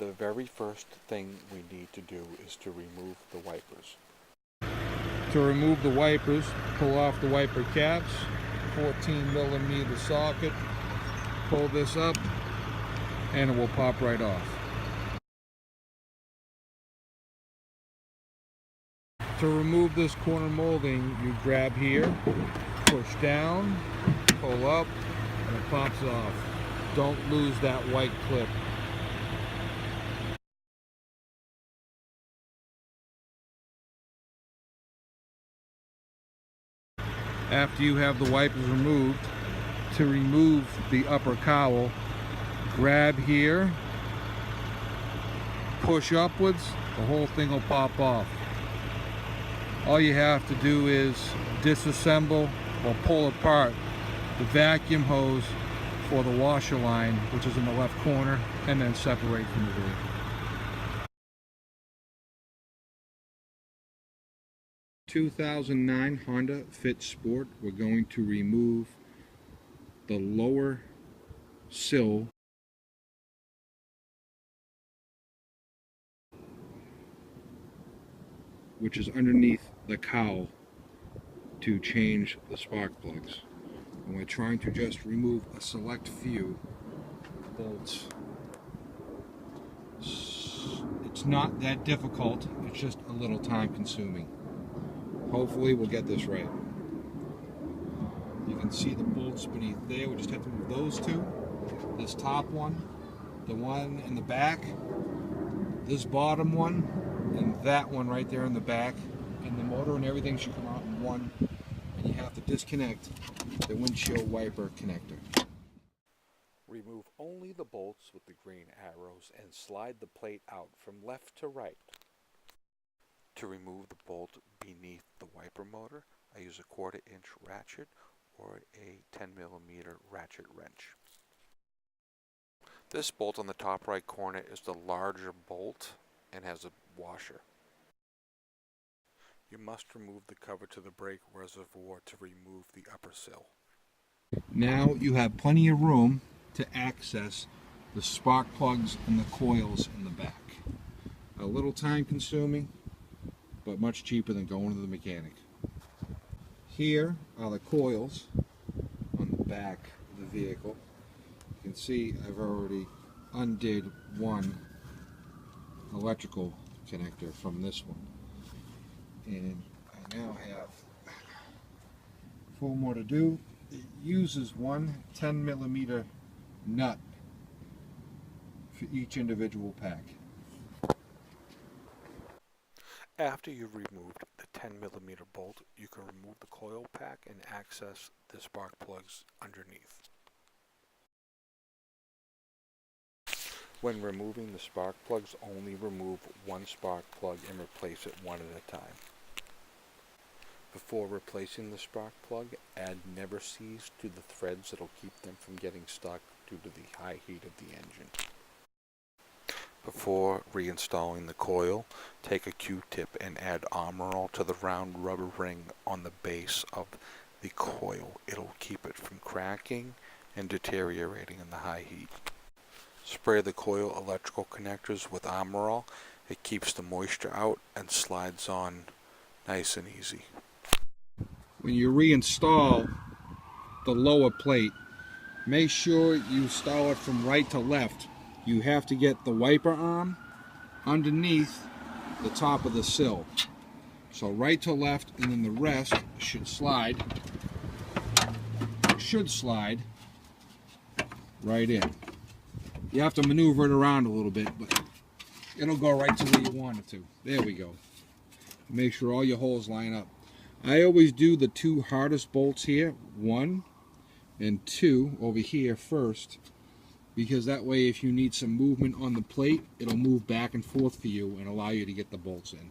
The very first thing we need to do is to remove the wipers. To remove the wipers, pull off the wiper caps, 14mm socket, pull this up, and it will pop right off. To remove this corner molding, you grab here, push down, pull up, and it pops off. Don't lose that white clip. After you have the wipers removed, to remove the upper cowl, grab here, push upwards, the whole thing will pop off. All you have to do is disassemble or pull apart the vacuum hose for the washer line, which is in the left corner, and then separate from the vehicle. 2009 Honda Fit Sport, we're going to remove the lower sill which is underneath the cowl to change the spark plugs. And we're trying to just remove a select few bolts. It's not that difficult, it's just a little time consuming. Hopefully we'll get this right. You can see the bolts beneath there. We just have to move those two. This top one, the one in the back, this bottom one, and that one right there in the back. And the motor and everything should come out in one. And you have to disconnect the windshield wiper connector. Remove only the bolts with the green arrows and slide the plate out from left to right. To remove the bolt beneath the wiper motor, I use a 1/4-inch ratchet or a 10mm ratchet wrench. This bolt on the top right corner is the larger bolt and has a washer. You must remove the cover to the brake reservoir to remove the upper sill. Now you have plenty of room to access the spark plugs and the coils in the back. A little time consuming, but much cheaper than going to the mechanic. Here are the coils on the back of the vehicle. You can see I've already undid one electrical connector from this one. And I now have 4 more to do. It uses one 10mm nut for each individual pack. After you've removed the 10mm bolt, you can remove the coil pack and access the spark plugs underneath. When removing the spark plugs, only remove one spark plug and replace it one at a time. Before replacing the spark plug, add never seize to the threads that will keep them from getting stuck due to the high heat of the engine. Before reinstalling the coil, take a Q-tip and add Armor All to the round rubber ring on the base of the coil. It'll keep it from cracking and deteriorating in the high heat. Spray the coil electrical connectors with Armor All. It keeps the moisture out and slides on nice and easy. When you reinstall the lower plate, make sure you install it from right to left. You have to get the wiper arm underneath the top of the sill. So right to left, and then the rest should slide right in. You have to maneuver it around a little bit, but it'll go right to where you want it to. There we go. Make sure all your holes line up. I always do the 2 hardest bolts here, 1 and 2 over here first, because that way if you need some movement on the plate, it'll move back and forth for you and allow you to get the bolts in.